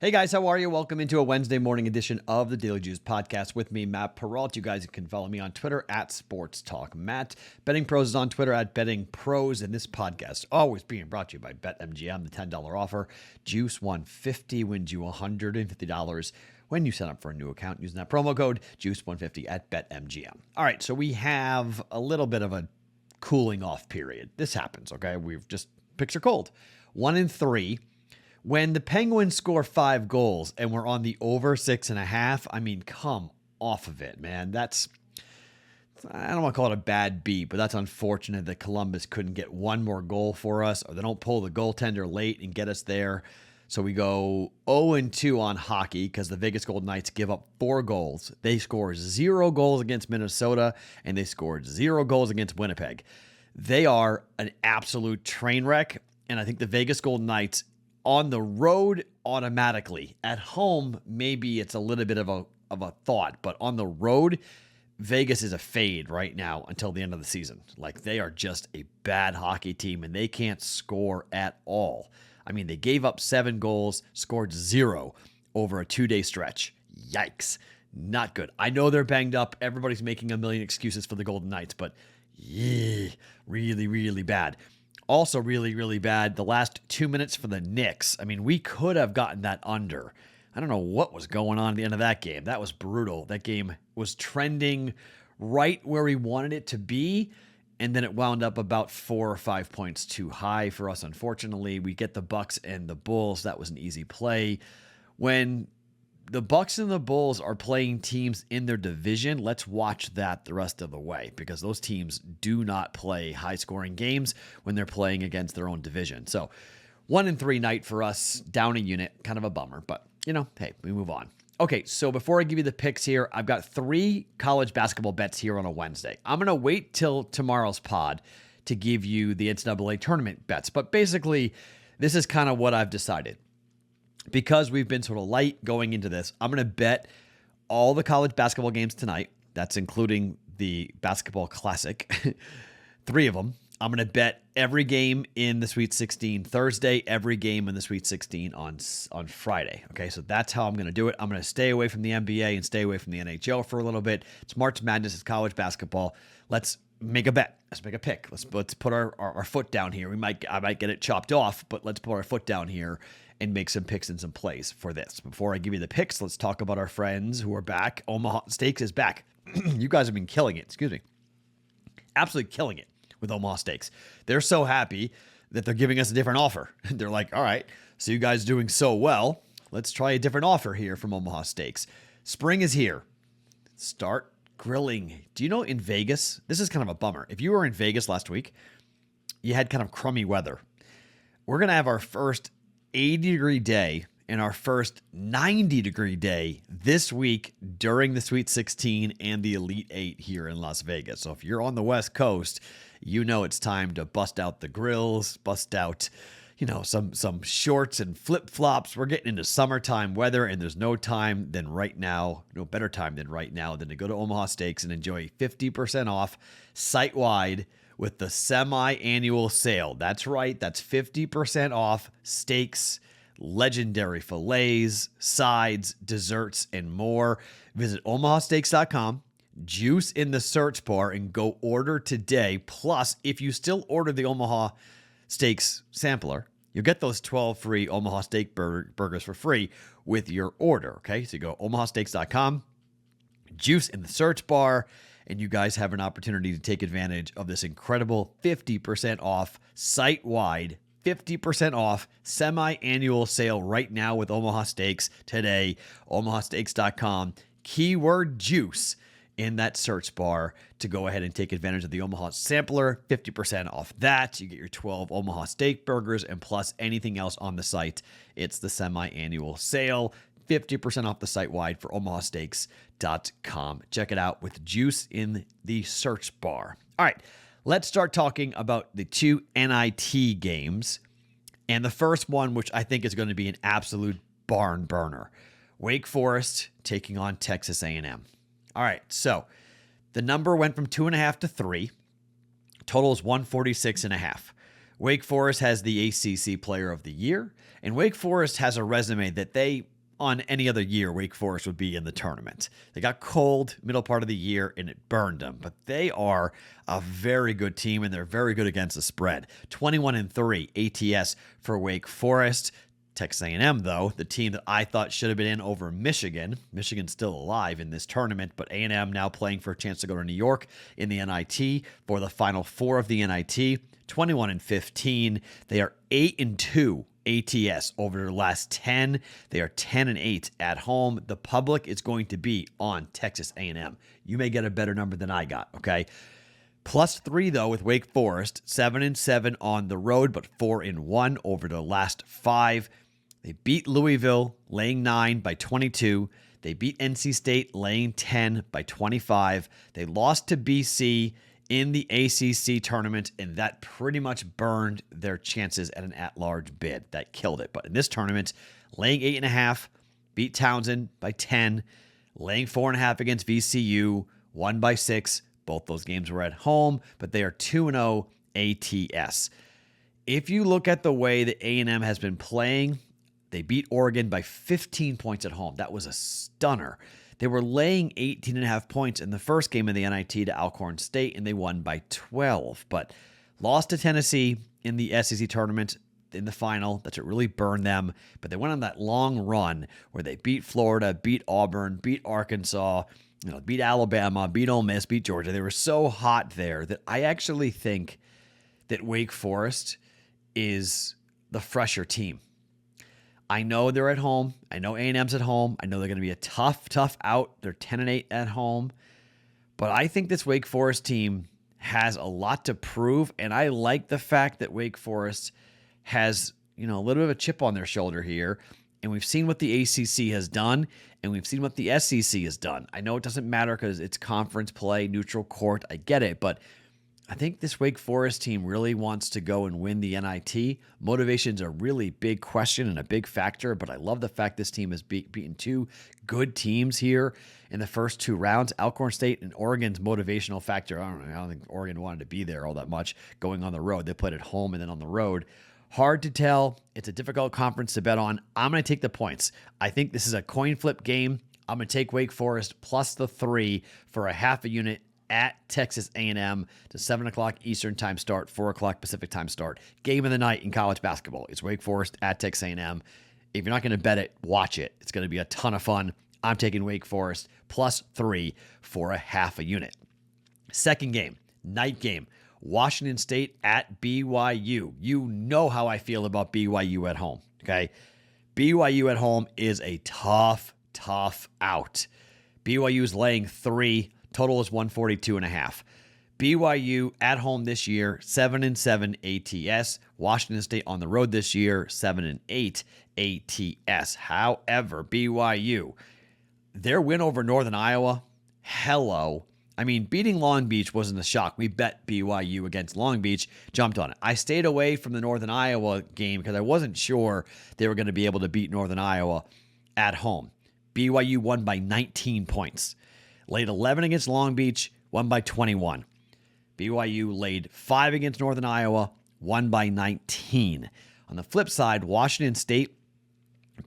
Hey guys, how are you? Welcome into a Wednesday morning edition of the Daily Juice podcast with me, Matt Perrault. You guys can follow me on Twitter at Sports Talk Matt. BettingPros is on Twitter at BettingPros, and this podcast always being brought to you by BetMGM, the $10 offer. Juice 150 wins you $150 when you sign up for a new account using that promo code Juice150 at BetMGM. All right, so we have a little bit of a cooling off period. This happens, okay? We've just picture cold. 1-3. When the Penguins score 5 goals and we're on the over 6.5, I mean, come off of it, man. That's, I don't want to call it a bad beat, but that's unfortunate that Columbus couldn't get one more goal for us, or they don't pull the goaltender late and get us there. So we go 0-2 on hockey because the Vegas Golden Knights give up 4 goals. They score 0 goals against Minnesota, and they scored 0 goals against Winnipeg. They are an absolute train wreck, and I think the Vegas Golden Knights on the road automatically. At home, maybe it's a little bit of a thought, but on the road, Vegas is a fade right now until the end of the season. Like, they are just a bad hockey team, and they can't score at all. I mean, they gave up 7 goals, scored 0 over a 2-day stretch. Yikes. Not good. I know they're banged up. Everybody's making a million excuses for the Golden Knights, but yeah, really, really bad. Also really, really bad, the last 2 minutes for the Knicks. I mean, we could have gotten that under. I don't know what was going on at the end of that game. That was brutal. That game was trending right where we wanted it to be, and then it wound up about 4 or 5 points too high for us, unfortunately. We get the Bucks and the Bulls. That was an easy play. When the Bucks and the Bulls are playing teams in their division, let's watch that the rest of the way, because those teams do not play high-scoring games when they're playing against their own division. So 1-3 night for us, down a unit, kind of a bummer, but, you know, hey, we move on. Okay, so before I give you the picks here, I've got 3 college basketball bets here on a Wednesday. I'm going to wait till tomorrow's pod to give you the NCAA tournament bets, but basically, this is kind of what I've decided. Because we've been sort of light going into this, I'm going to bet all the college basketball games tonight. That's including the Basketball Classic, 3 of them. I'm going to bet every game in the Sweet 16 Thursday, every game in the Sweet 16 on Friday. Okay, so that's how I'm going to do it. I'm going to stay away from the NBA and stay away from the NHL for a little bit. It's March Madness, it's college basketball. Let's make a bet. Let's make a pick. Let's put our foot down here. I might get it chopped off, but let's put our foot down here and make some picks and some plays for this. Before I give you the picks, let's talk about our friends who are back. Omaha Steaks is back. You guys have been killing it. Excuse me. Absolutely killing it with Omaha Steaks. They're so happy that they're giving us a different offer. They're like, all right, so you guys are doing so well. Let's try a different offer here from Omaha Steaks. Spring is here. Start grilling. Do you know in Vegas, this is kind of a bummer. If you were in Vegas last week, you had kind of crummy weather. We're going to have our first 80-degree day and our first 90-degree day this week during the Sweet 16 and the Elite 8 here in Las Vegas. So if you're on the West Coast, you know it's time to bust out the grills, bust out, you know, some shorts and flip-flops. We're getting into summertime weather, and there's no better time than right now than to go to Omaha Steaks and enjoy 50% off site-wide with the semi-annual sale. That's right. That's 50% off steaks, legendary fillets, sides, desserts, and more. Visit omahasteaks.com, juice in the search bar, and go order today. Plus, if you still order the Omaha Steaks sampler, you'll get those 12 free Omaha Steak burgers for free with your order. Okay, so you go omahasteaks.com, juice in the search bar, and you guys have an opportunity to take advantage of this incredible 50% off site-wide, 50% off semi-annual sale right now with Omaha Steaks today. omahasteaks.com, keyword juice in that search bar to go ahead and take advantage of the Omaha sampler. 50% off that. You get your 12 Omaha Steak burgers and plus anything else on the site. It's the semi-annual sale. 50% off the site-wide for omahasteaks.com. Check it out with juice in the search bar. All right, let's start talking about the 2 NIT games. And the first one, which I think is going to be an absolute barn burner. Wake Forest taking on Texas A&M. All right, so the number went from 2.5 to 3. Total is 146.5. Wake Forest has the ACC Player of the Year, and Wake Forest has a resume that they on any other year, Wake Forest would be in the tournament. They got cold middle part of the year, and it burned them. But they are a very good team, and they're very good against the spread. 21-3 ATS for Wake Forest. Texas A&M, though, the team that I thought should have been in over Michigan. Michigan's still alive in this tournament, but A&M now playing for a chance to go to New York in the NIT for the Final Four of the NIT. 21-15. They are 8-2 ATS over their last 10. They are 10-8 at home. The public is going to be on Texas A&M. You may get a better number than I got, okay? +3, though, with Wake Forest. 7-7 on the road, but 4-1 over the last 5. They beat Louisville, laying 9 by 22. They beat NC State, laying 10 by 25. They lost to BC in the ACC tournament, and that pretty much burned their chances at an at-large bid. That killed it. But in this tournament, laying 8.5, beat Townsend by 10, laying 4.5 against VCU, won by 6. Both those games were at home, but they are 2-0 ATS. If you look at the way that A&M has been playing, they beat Oregon by 15 points at home. That was a stunner. They were laying 18.5 points in the first game of the NIT to Alcorn State, and they won by 12. But lost to Tennessee in the SEC tournament in the final. That's what really burned them. But they went on that long run where they beat Florida, beat Auburn, beat Arkansas, beat Alabama, beat Ole Miss, beat Georgia. They were so hot there that I actually think that Wake Forest is the fresher team. I know they're at home. I know A&M's at home. I know they're going to be a tough out. They're 10-8 at home. But I think this Wake Forest team has a lot to prove, and I like the fact that Wake Forest has, a little bit of a chip on their shoulder here. And we've seen what the ACC has done, and we've seen what the SEC has done. I know it doesn't matter because it's conference play, neutral court. I get it, but I think this Wake Forest team really wants to go and win the NIT. Motivation's a really big question and a big factor, but I love the fact this team has beaten 2 good teams here in the first 2 rounds. Alcorn State and Oregon's motivational factor, I don't think Oregon wanted to be there all that much going on the road. They played at home and then on the road. Hard to tell. It's a difficult conference to bet on. I'm going to take the points. I think this is a coin flip game. I'm going to take Wake Forest plus the 3 for a half a unit at Texas A&M to 7 o'clock Eastern time start, 4 o'clock Pacific time start. Game of the night in college basketball. It's Wake Forest at Texas A&M. If you're not going to bet it, watch it. It's going to be a ton of fun. I'm taking Wake Forest plus 3 for a half a unit. Second game, night game. Washington State at BYU. You know how I feel about BYU at home, okay? BYU at home is a tough out. BYU's laying 3. Total is 142.5. BYU at home this year, 7-7 ATS. Washington State on the road this year, 7-8 ATS. However, BYU, their win over Northern Iowa, hello. I mean, beating Long Beach wasn't a shock. We bet BYU against Long Beach, jumped on it. I stayed away from the Northern Iowa game because I wasn't sure they were going to be able to beat Northern Iowa at home. BYU won by 19 points. Laid 11 against Long Beach, won by 21. BYU laid 5 against Northern Iowa, won by 19. On the flip side, Washington State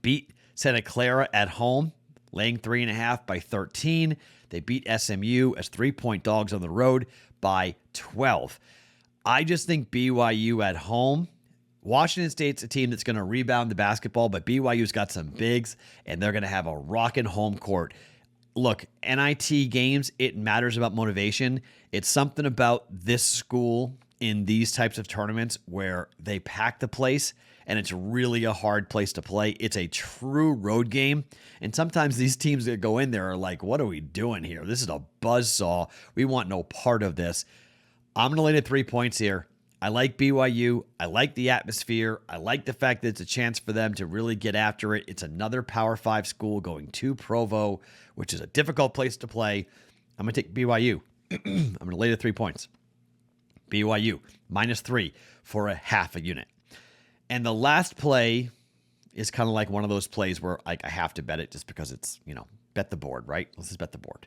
beat Santa Clara at home, laying 3.5 by 13. They beat SMU as 3-point dogs on the road by 12. I just think BYU at home, Washington State's a team that's going to rebound the basketball, but BYU's got some bigs, and they're going to have a rocking home court. Look, NIT games, it matters about motivation. It's something about this school in these types of tournaments where they pack the place, and it's really a hard place to play. It's a true road game, and sometimes these teams that go in there are like, what are we doing here? This is a buzzsaw. We want no part of this. I'm going to lay the 3 points here. I like BYU. I like the atmosphere. I like the fact that it's a chance for them to really get after it. It's another Power 5 school going to Provo, which is a difficult place to play. I'm going to take BYU. I'm going to lay the 3 points. BYU, -3 for a half a unit. And the last play is kind of like one of those plays where I have to bet it just because it's, bet the board, right? Let's just bet the board.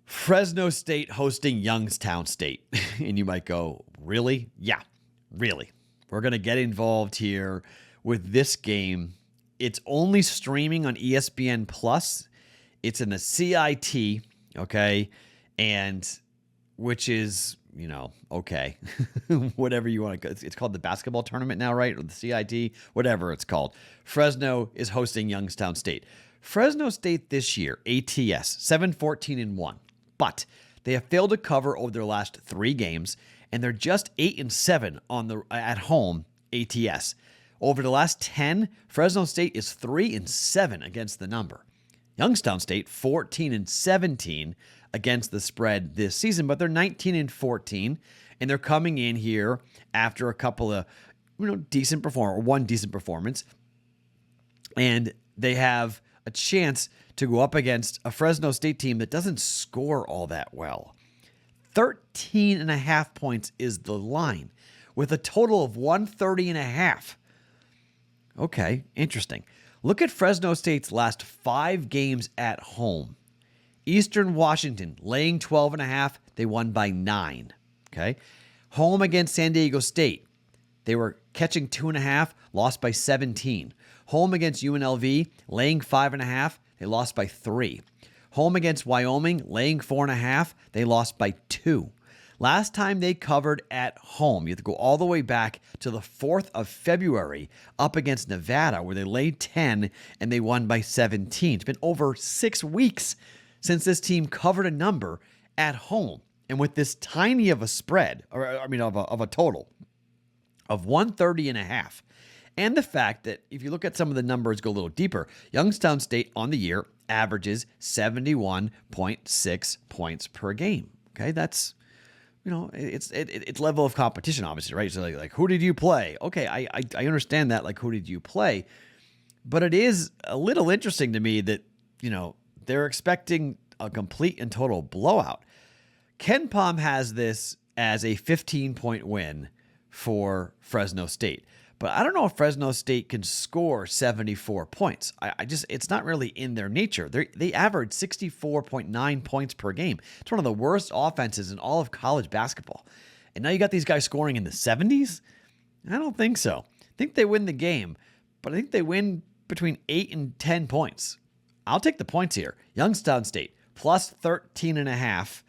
Fresno State hosting Youngstown State. And you might go, really? Yeah, really. We're going to get involved here with this game It's only streaming on ESPN Plus. It's in the CIT, okay, and which is, okay, whatever you want to. It's called the basketball tournament now, right? Or the CIT, whatever it's called. Fresno is hosting Youngstown State. Fresno State this year, ATS, 7-14-1, but they have failed to cover over their last 3 games, and they're just 8-7 at home ATS. Over the last 10, Fresno State is 3-7 against the number. Youngstown State 14-17 against the spread this season, but they're 19-14, and they're coming in here after a couple of one decent performance, and they have a chance to go up against a Fresno State team that doesn't score all that well. 13.5 points is the line, with a total of 130.5. Okay, interesting. Look at Fresno State's last 5 games at home. Eastern Washington laying 12.5. They won by 9. Okay. Home against San Diego State. They were catching 2.5, lost by 17. Home against UNLV, laying 5.5. They lost by 3. Home against Wyoming, laying 4.5. They lost by 2. Last time they covered at home, you have to go all the way back to the 4th of February up against Nevada, where they laid 10 and they won by 17. It's been over 6 weeks since this team covered a number at home. And with this tiny of a spread, of a total of 130.5. And the fact that if you look at some of the numbers, go a little deeper, Youngstown State on the year averages 71.6 points per game. Okay, that's it's level of competition, obviously, right? So like who did you play? Okay, I understand that, like who did you play? But it is a little interesting to me that, they're expecting a complete and total blowout. KenPom has this as a 15-point win for Fresno State. But I don't know if Fresno State can score 74 points. It's not really in their nature. They average 64.9 points per game. It's one of the worst offenses in all of college basketball. And now you got these guys scoring in the 70s? I don't think so. I think they win the game, but I think they win between 8 and 10 points. I'll take the points here. Youngstown State, plus 13.5.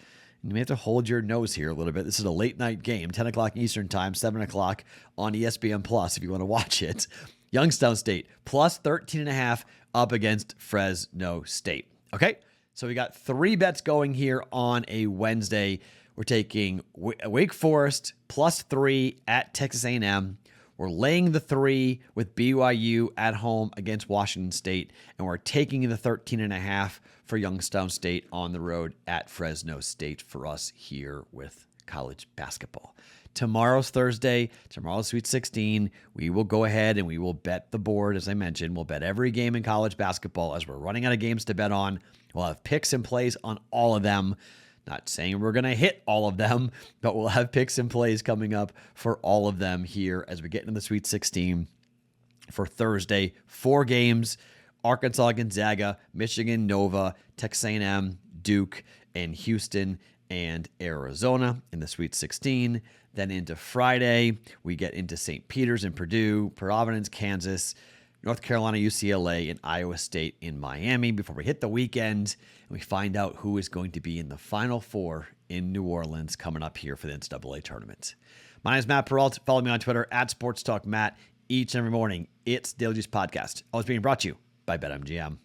You may have to hold your nose here a little bit. This is a late night game, 10 o'clock Eastern time, 7 o'clock on ESPN Plus if you want to watch it. Youngstown State, plus 13.5 up against Fresno State. Okay, so we got 3 bets going here on a Wednesday. We're taking Wake Forest, plus 3 at Texas A&M. We're laying the 3 with BYU at home against Washington State, and we're taking the 13.5 for Youngstown State on the road at Fresno State for us here with college basketball. Tomorrow's Thursday. Tomorrow's Sweet 16. We will go ahead and we will bet the board, as I mentioned. We'll bet every game in college basketball as we're running out of games to bet on. We'll have picks and plays on all of them. Not saying we're going to hit all of them, but we'll have picks and plays coming up for all of them here as we get into the Sweet 16 for Thursday. 4 games: Arkansas, Gonzaga, Michigan, Nova, Texas A&M, Duke, and Houston and Arizona in the Sweet 16. Then into Friday, we get into St. Peter's and Purdue, Providence, Kansas, North Carolina, UCLA, and Iowa State in Miami before we hit the weekend and we find out who is going to be in the Final Four in New Orleans coming up here for the NCAA tournament. My name is Matt Perrault. Follow me on Twitter at SportsTalkMatt. Each and every morning, it's Daily Juice Podcast. Always being brought to you by BetMGM.